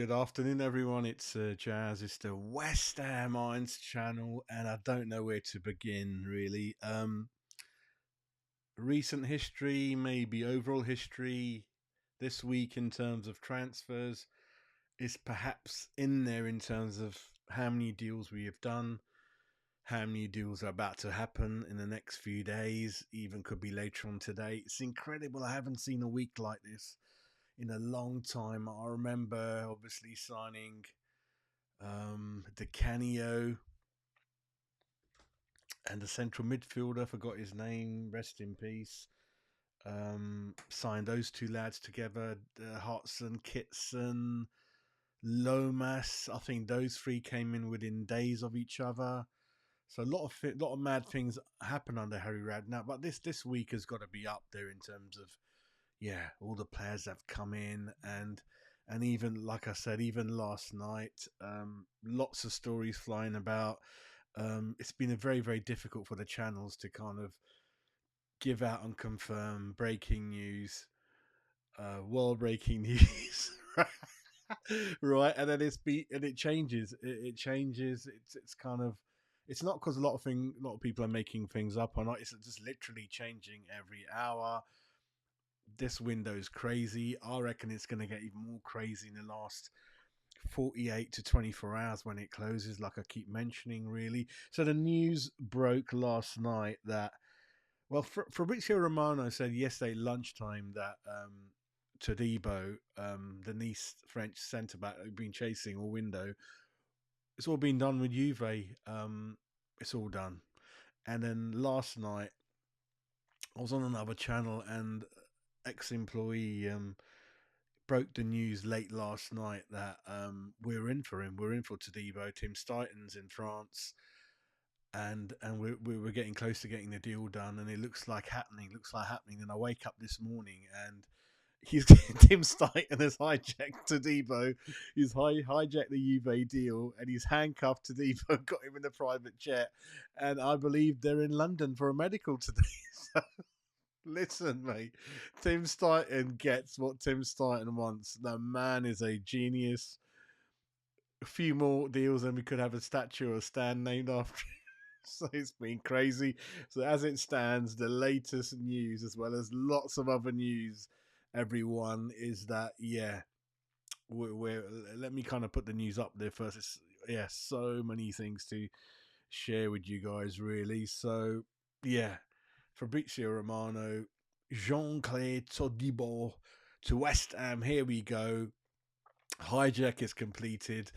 Good afternoon, everyone. It's Jazz. It's the West Ham Minds channel, and I don't know where to begin really. Recent history, maybe overall history this week in terms of transfers is perhaps in there in terms of how many deals we have done, how many deals are about to happen in the next few days, even could be later on today. It's incredible. I haven't seen a week like this in a long time. I remember obviously signing the Canio and the central midfielder, forgot his name, rest in peace. Signed those two lads together, Hartson, Kitson, Lomas. I think those three came in within days of each other. So lot of mad things happen under Harry Radnap. But this week has got to be up there in terms of all the players that have come in and even like I said, even last night, lots of stories flying about. It's been a very, very difficult for the channels to kind of give out and confirm breaking news, world breaking news, right? And then it changes. It changes. It's kind of it's not because a lot of people are making things up or not. It's just literally changing every hour. This window is crazy. I reckon it's going to get even more crazy in the last 48 to 24 hours when it closes, like I keep mentioning, really. So the news broke last night that, well, Fabrizio Romano said yesterday lunchtime that Todibo, the Nice French centre back, had been chasing all window. It's all been done with Juve. It's all done. And then last night, I was on another channel and ex-employee broke the news late last night that we're in for him. We're in for Todibo. Tim Stuyton's in France, and we were getting close to getting the deal done, and it looks like happening. Looks like happening. And I wake up this morning and he's Tim Stuyton has hijacked Todibo. He's hijacked the Juve deal, and he's handcuffed Todibo, got him in a private jet, and I believe they're in London for a medical today. So, listen, mate. Tim Stuyton gets what Tim Stuyton wants. The man is a genius. A few more deals, and we could have a statue or a stand named after him. So it's been crazy. So as it stands, the latest news, as well as lots of other news, everyone, is that we're let me kind of put the news up there first. It's so many things to share with you guys, really. So yeah, Fabrizio Romano, Jean-Claude Todibo to West Ham. Here we go. Hijack is completed.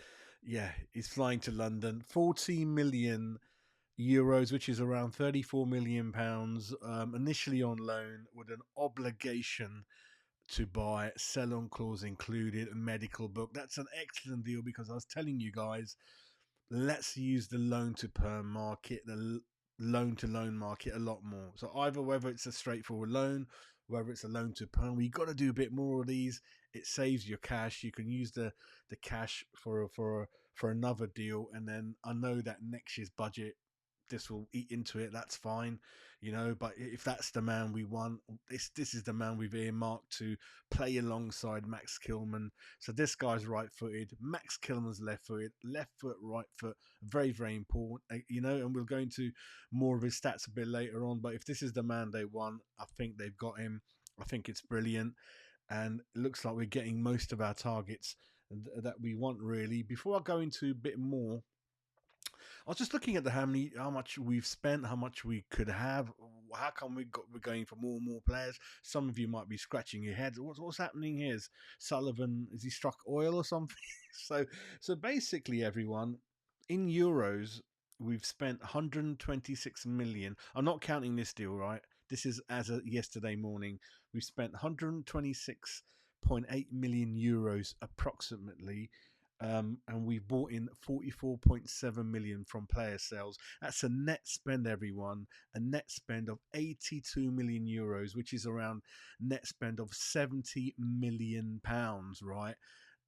Yeah, he's flying to London. 14 million euros, which is around 34 million pounds, initially on loan with an obligation to buy, sell on clause included, a medical book. That's an excellent deal because I was telling you guys, let's use the loan to perm market, the loan to loan market a lot more. So either whether it's a straightforward loan, whether it's a loan to perm, we got to do a bit more of these. It saves your cash. You can use the cash for another deal, and then I know that next year's budget this will eat into it. That's fine, But if that's the man we want, this is the man we've earmarked to play alongside Max Kilman. So this guy's right-footed. Max Kilman's left-footed. Left foot, right foot. Very, very important. And we'll go into more of his stats a bit later on. But if this is the man they want, I think they've got him. I think it's brilliant, and it looks like we're getting most of our targets that we want, really. Before I go into a bit more, I was just looking at how much we've spent, how much we could have. How come we're going for more and more players? Some of you might be scratching your heads. What's happening here? Is Sullivan, has he struck oil or something? so basically, everyone, in euros, we've spent 126 million. I'm not counting this deal, right? This is as of yesterday morning. We've spent 126.8 million euros approximately, and we've bought in 44.7 million from player sales. That's a net spend, everyone. A net spend of 82 million euros, which is around net spend of 70 million pounds, right?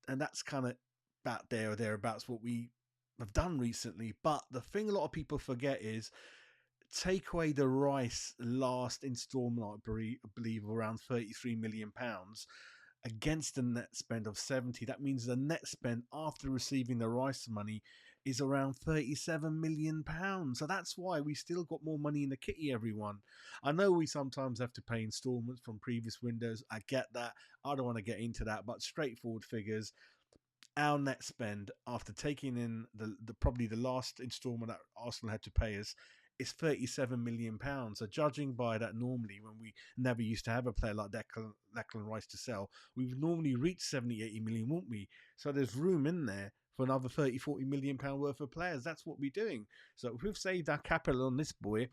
And that's kind of about there or thereabouts what we have done recently. But the thing a lot of people forget is, take away the Rice last installment, I believe around 33 million pounds. against a net spend of 70. That means the net spend after receiving the rice money is around £37 million. So that's why we still got more money in the kitty, everyone. I know we sometimes have to pay installments from previous windows. I get that. I don't want to get into that, but straightforward figures. Our net spend after taking in the probably the last instalment that Arsenal had to pay us is £37 million. So judging by that, normally when we never used to have a player like Declan Rice to sell, we've normally reached 70-80 million, won't we? So there's room in there for another 30-40 million pound worth of players. That's what we're doing. So if we've saved our capital on this boy,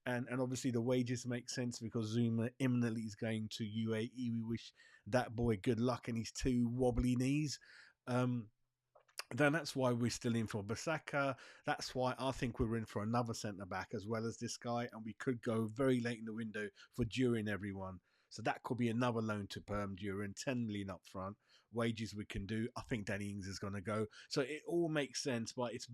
and obviously the wages make sense because Zuma imminently is going to UAE. We wish that boy good luck in his two wobbly knees. Um, then that's why we're still in for Basaka. That's why I think we're in for another centre back as well as this guy, and we could go very late in the window for Durin, everyone. So that could be another loan to Perm Durin, 10 million up front. Wages we can do. I think Danny Ings is going to go. So it all makes sense, but it's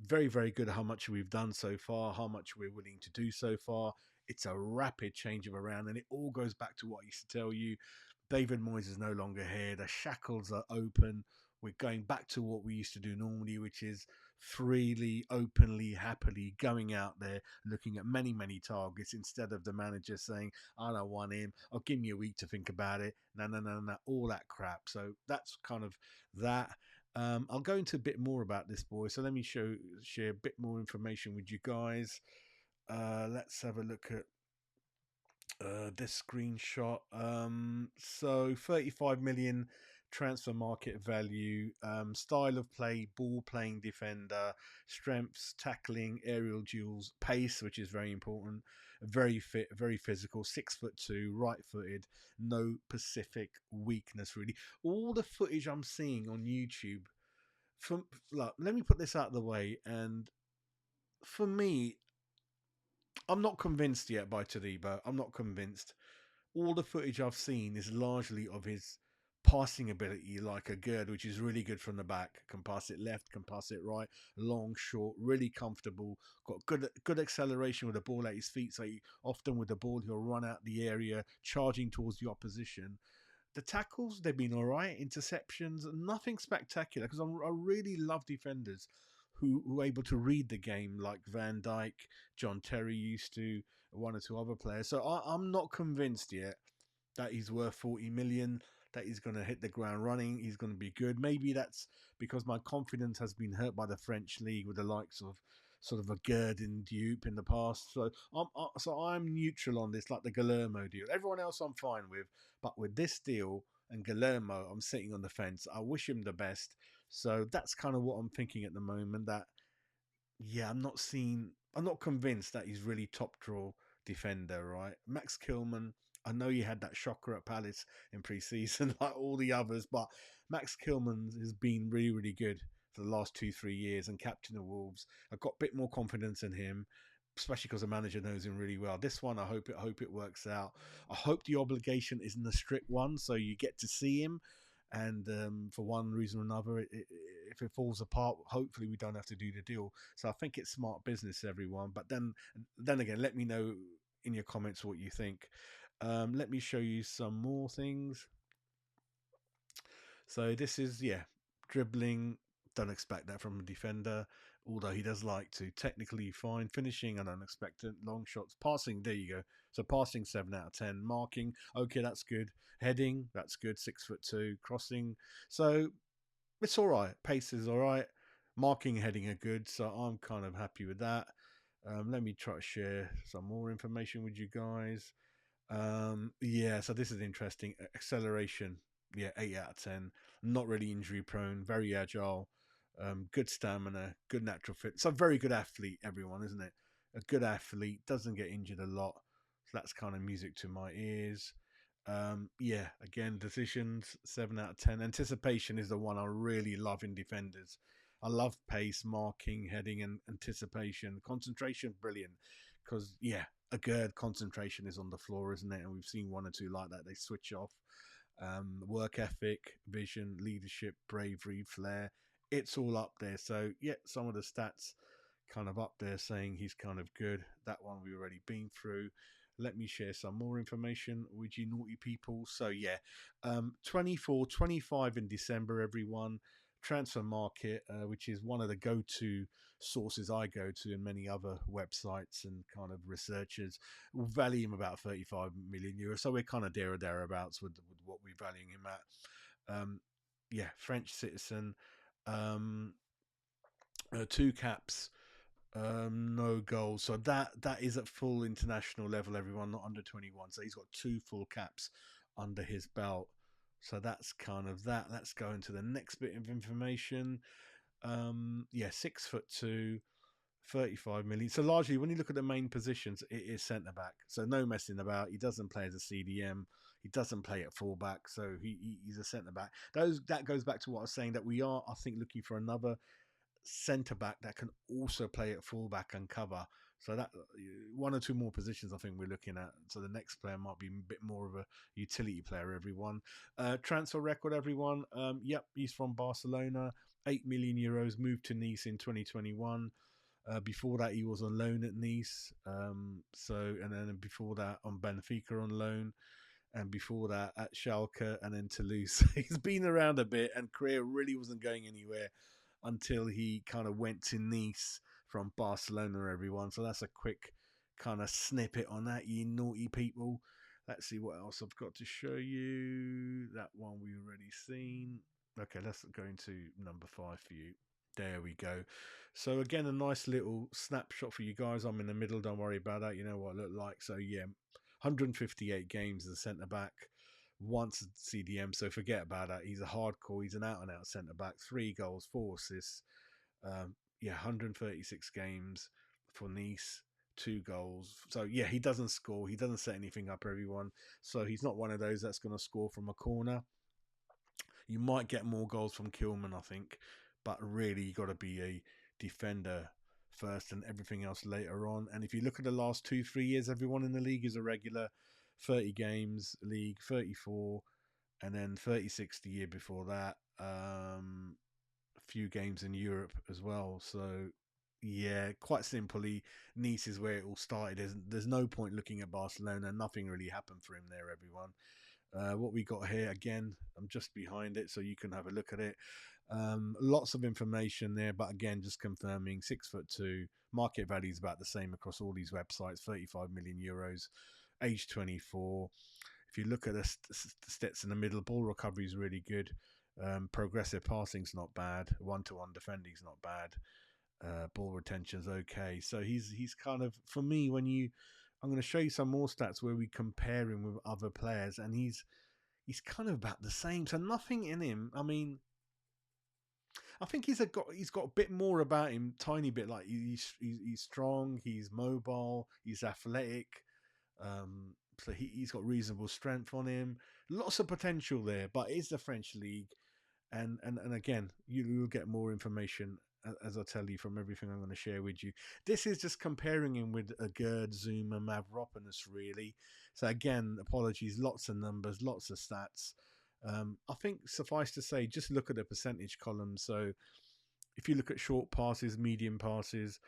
very, very good how much we've done so far, how much we're willing to do so far. It's a rapid change of around, and it all goes back to what I used to tell you. David Moyes is no longer here. The shackles are open. We're going back to what we used to do normally, which is freely, openly, happily going out there, looking at many, many targets instead of the manager saying, I don't want him, or give me a week to think about it. No, no, no, no, all that crap. So that's kind of that. I'll go into a bit more about this boy. So let me share a bit more information with you guys. Let's have a look at this screenshot. So 35 million transfer market value, style of play, ball playing defender, strengths, tackling, aerial duels, pace, which is very important, very fit, very physical, 6'2", right footed, no Pacific weakness really. All the footage I'm seeing on YouTube from, like, let me put this out of the way, and for me, I'm not convinced yet by Todibo. I'm not convinced. All the footage I've seen is largely of his passing ability, like a Gerd, which is really good from the back. Can pass it left, can pass it right, long, short, really comfortable. Got good acceleration with the ball at his feet. So often with the ball, he'll run out the area, charging towards the opposition. The tackles, they've been all right. Interceptions, nothing spectacular, because I really love defenders who are able to read the game, like Van Dijk, John Terry used to, one or two other players. So I'm not convinced yet that he's worth 40 million, that he's going to hit the ground running, he's going to be good. Maybe that's because my confidence has been hurt by the French league with the likes of sort of a Gerd and Dupe in the past. So I'm neutral on this, like the Guillermo deal. Everyone else I'm fine with, but with this deal and Guillermo, I'm sitting on the fence. I wish him the best. So that's kind of what I'm thinking at the moment. That, yeah, I'm not convinced that he's really top draw defender, right? Max Kilman, I know you had that shocker at Palace in pre-season like all the others, but Max Kilman has been really, really good for the last 2-3 years, and captain of Wolves. I've got a bit more confidence in him, especially because the manager knows him really well. This one, I hope it works out. I hope the obligation isn't a strict one, so you get to see him. And for one reason or another, if it falls apart, hopefully we don't have to do the deal. So I think it's smart business, everyone. But then again, let me know in your comments what you think. Let me show you some more things. So this is, yeah, dribbling. Don't expect that from a defender, although he does like to. Technically fine. Finishing, I don't expect it. Long shots. Passing, there you go. So passing, 7 out of 10. Marking, okay, that's good. Heading, that's good. 6'2". Crossing, so it's all right. Pace is all right. Marking, heading are good. So I'm kind of happy with that. Let me try to share some more information with you guys. Yeah, so this is interesting. Acceleration, yeah, 8 out of 10. Not really injury prone, very agile, good stamina, good natural fit. So very good athlete, everyone, isn't it? A good athlete, doesn't get injured a lot. So that's kind of music to my ears. Yeah, again, decisions, 7 out of 10. Anticipation is the one I really love in defenders. I love pace, marking, heading, and anticipation. Concentration, brilliant. Because, yeah, a Gerd concentration is on the floor, isn't it? And we've seen one or two like that. They switch off. Work ethic, vision, leadership, bravery, flair. It's all up there. So, yeah, some of the stats kind of up there saying he's kind of good. That one we've already been through. Let me share some more information with you naughty people. So yeah, 24, 25 in December, everyone. Transfer Market, which is one of the go-to sources I go to, and many other websites and kind of researchers will value him about 35 million euros. So we're kind of there or thereabouts with what we're valuing him at. Yeah, French citizen, um, 2 caps, no goals. So that is at full international level, everyone, not under 21. So he's got 2 full caps under his belt. So that's kind of that. Let's go into the next bit of information. Yeah, 6'2", 35 million. So largely, when you look at the main positions, it is centre back. So no messing about. He doesn't play as a CDM. He doesn't play at fullback. So he's a centre back. That goes back to what I was saying, that we are, I think, looking for another centre back that can also play at fullback and cover. So that 1 or 2 more positions I think we're looking at. So the next player might be a bit more of a utility player. Everyone, transfer record. Everyone, yep, he's from Barcelona. 8 million euros. Moved to Nice in 2021. Before that, he was on loan at Nice. And then before that, on Benfica on loan, and before that at Schalke, and then Toulouse. He's been around a bit, and career really wasn't going anywhere until he kind of went to Nice from Barcelona, everyone. So that's a quick kind of snippet on that, you naughty people. Let's see what else I've got to show you. That one we've already seen. Okay, let's go into number 5 for you. There we go. So again, a nice little snapshot for you guys. I'm in the middle, don't worry about that. You know what I look like. So yeah, 158 games as a centre back, once CDM, so forget about that. He's a hardcore, he's an out and out centre back. 3 goals, 4 assists. Yeah, 136 games for Nice, 2 goals. So yeah, he doesn't score, he doesn't set anything up, everyone. So he's not one of those that's going to score from a corner. You might get more goals from Kilman, I think, but really you got to be a defender first and everything else later on. And if you look at the last 2-3 years, everyone in the league is a regular. 30 games league, 34, and then 36 the year before that. A few games in Europe as well. So yeah, quite simply, Nice is where it all started. There's no point looking at Barcelona. Nothing really happened for him there, everyone. What we got here, again, I'm just behind it so you can have a look at it. Lots of information there, but again, just confirming, 6'2", market value is about the same across all these websites, 35 million euros, age 24. If you look at the stats in the middle, ball recovery is really good. Progressive passing's not bad. 1-to-1 defending's not bad. Ball retention's okay. So he's kind of, for me, I'm going to show you some more stats where we compare him with other players, and he's kind of about the same. So nothing in him. I mean, I think he's got a bit more about him, tiny bit. Like he's strong, he's mobile, he's athletic. So he's got reasonable strength on him. Lots of potential there, but it's the French league, and again, you'll get more information as I tell you from everything I'm going to share with you. This is just comparing him with Gerd, Zuma, Mavropanos, really. So again, apologies, lots of numbers, lots of stats. I think suffice to say, just look at the percentage column. So if you look at short passes, medium passes,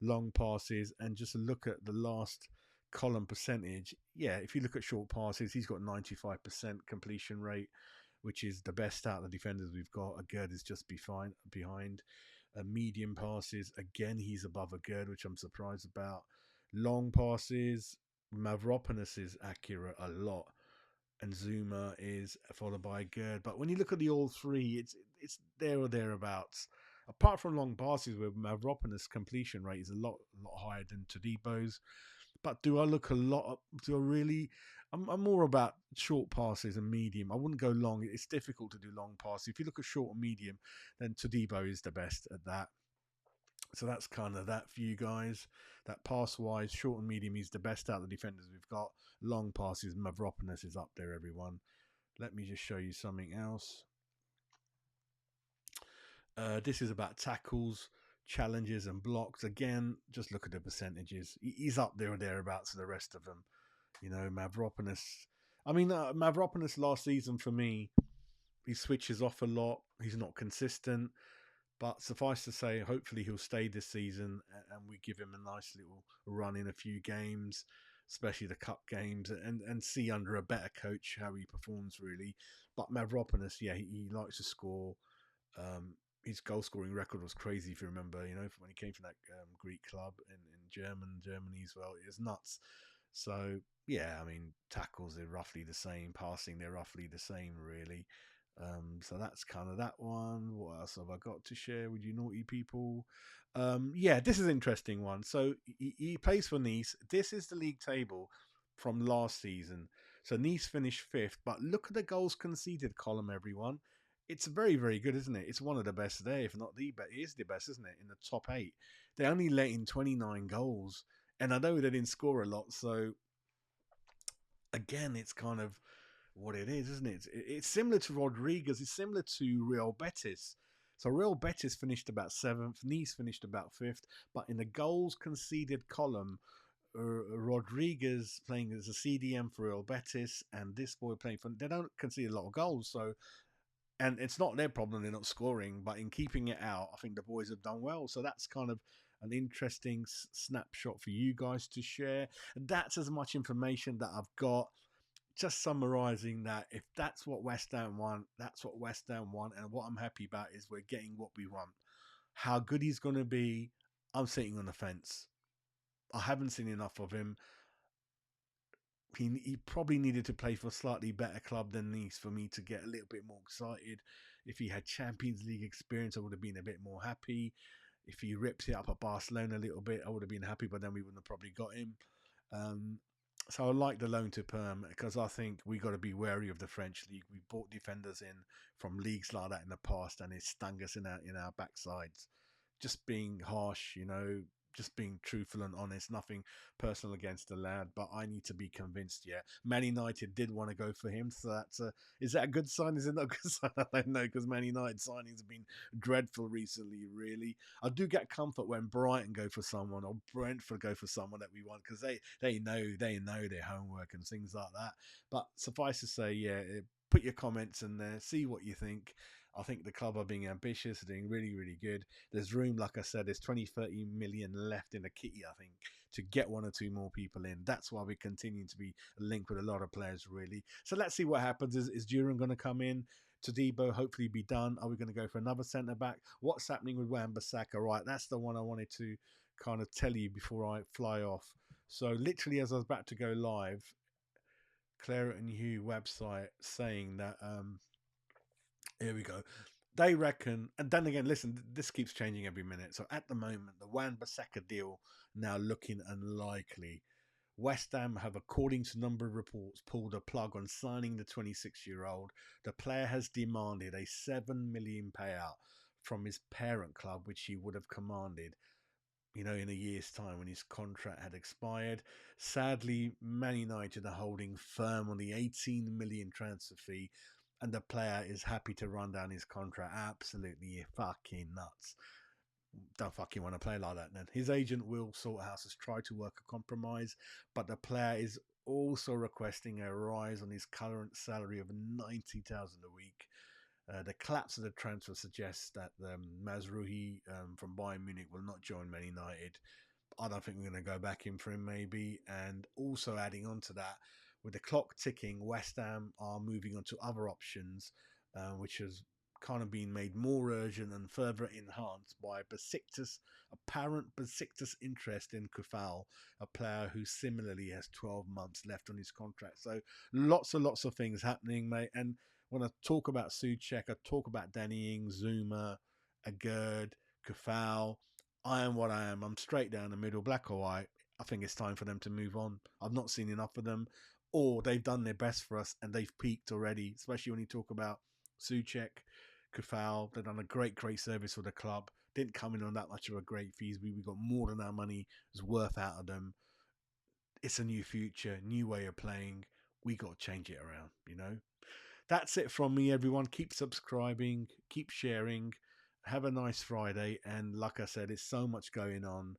long passes, and just look at the last column percentage, yeah, if you look at short passes, he's got 95% completion rate, which is the best out of the defenders we've got. Gerd is just behind. Medium passes, again, he's above Gerd, which I'm surprised about. Long passes, Mavropanos is accurate a lot, and Zuma is followed by Gerd. But when you look at the all three, it's there or thereabouts. Apart from long passes, where Mavropanos' completion rate is a lot higher than Todibo's. But do I look a lot up? Do I really? I'm more about short passes and medium. I wouldn't go long. It's difficult to do long passes. If you look at short and medium, then Todibo is the best at that. So that's kind of that for you guys. That pass-wise, short and medium, he's the best out of the defenders we've got. Long passes, Mavropanos is up there, everyone. Let me just show you something else. This is about tackles, challenges, and blocks. Again, just look at the percentages. He's up there or thereabouts to the rest of them. You know, Mavropanos. I mean, Mavropanos last season for me, he switches off a lot. He's not consistent. But suffice to say, hopefully he'll stay this season and we give him a nice little run in a few games. especially the cup games, and see under a better coach how he performs really. But Mavropanos, yeah, he likes to score. His goal scoring record was crazy if you remember. You know, when he came from that Greek club in Germany as well, it was nuts. So yeah, I mean, tackles are roughly the same, passing they're roughly the same, really. So that's kind of that one. What else have I got to share with you, naughty people? Yeah, this is an interesting one. So he plays for Nice. This is the league table from last season. So Nice finished fifth, but look at the goals conceded column, everyone. It's very, very good, isn't it? It's one of the best there, if not the best. It is the best, isn't it? In the top eight, they only let in 29 goals, and I know they didn't score a lot. So again, it's kind of what it is, isn't it? It's similar to Rodriguez. It's similar to Real Betis. So Real Betis finished about seventh. Nice finished about fifth. But in the goals conceded column, Rodriguez playing as a CDM for Real Betis, and this boy playing for, they don't concede a lot of goals. So, and it's not their problem they're not scoring, but in keeping it out, I think the boys have done well. So that's kind of an interesting snapshot for you guys to share. And that's as much information that I've got. Just summarising that, if that's what West Ham want, that's what West Ham want. And what I'm happy about is we're getting what we want. How good he's going to be, I'm sitting on the fence. I haven't seen enough of him. He probably needed to play for a slightly better club than Nice for me to get a little bit more excited. If he had Champions League experience, I would have been a bit more happy. If he rips it up at Barcelona a little bit, I would have been happy, but then we wouldn't have probably got him. So I like the loan to Perm because I think we got to be wary of the French league. We bought defenders in from leagues like that in the past, and it stung us in our backsides. Just being harsh, you know, just being truthful and honest. Nothing personal against the lad, but I need to be convinced. Yeah, Man United did want to go for him, so is that a good sign? Is it not a good sign? I don't know, because Man United signings have been dreadful recently. Really, I do get comfort when Brighton go for someone or Brentford go for someone that we want, because they know their homework and things like that. But suffice to say, yeah, put your comments in there, see what you think. I think the club are being ambitious, doing really, really good. There's room, like I said, there's 20-30 million left in the kitty, I think, to get one or two more people in. That's why we continue to be linked with a lot of players, really. So let's see what happens. Is Duran going to come in? Todibo hopefully be done. Are we going to go for another centre-back? What's happening with Wan-Bissaka? Right, that's the one I wanted to kind of tell you before I fly off. So literally as I was about to go live, Claret and Hugh website saying that... here we go. They reckon, and then again, listen, this keeps changing every minute. So at the moment, the Wan-Bissaka deal now looking unlikely. West Ham have, according to a number of reports, pulled a plug on signing the 26-year-old. The player has demanded a $7 million payout from his parent club, which he would have commanded, you know, in a year's time when his contract had expired. Sadly, Man United are holding firm on the 18 million transfer fee, and the player is happy to run down his contract. Absolutely fucking nuts. Don't fucking want to play like that then. His agent, Will Salthouse, has tried to work a compromise, but the player is also requesting a rise on his current salary of $90,000 a week. The collapse of the transfer suggests that Mazraoui from Bayern Munich will not join Man United. I don't think we're going to go back in for him, maybe. And also adding on to that, with the clock ticking, West Ham are moving on to other options, which has kind of been made more urgent and further enhanced by apparent Besiktas interest in Kufal, a player who similarly has 12 months left on his contract. So lots and lots of things happening, mate. And when I talk about Souček, I talk about Danny Ings, Zuma, Agurd, Kufal. I am what I am. I'm straight down the middle, black or white. I think it's time for them to move on. I've not seen enough of them, or they've done their best for us and they've peaked already, especially when you talk about Souček, Kufal. They've done a great service for the club. Didn't come in on that much of a great fees. We got more than our money was worth out of them. It's a new future, new way of playing. We got to change it around, you know. That's it from me, everyone. Keep subscribing, keep sharing. Have a nice Friday. And like I said, there's so much going on.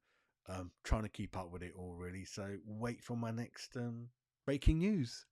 Trying to keep up with it all, really. So wait for my next breaking news.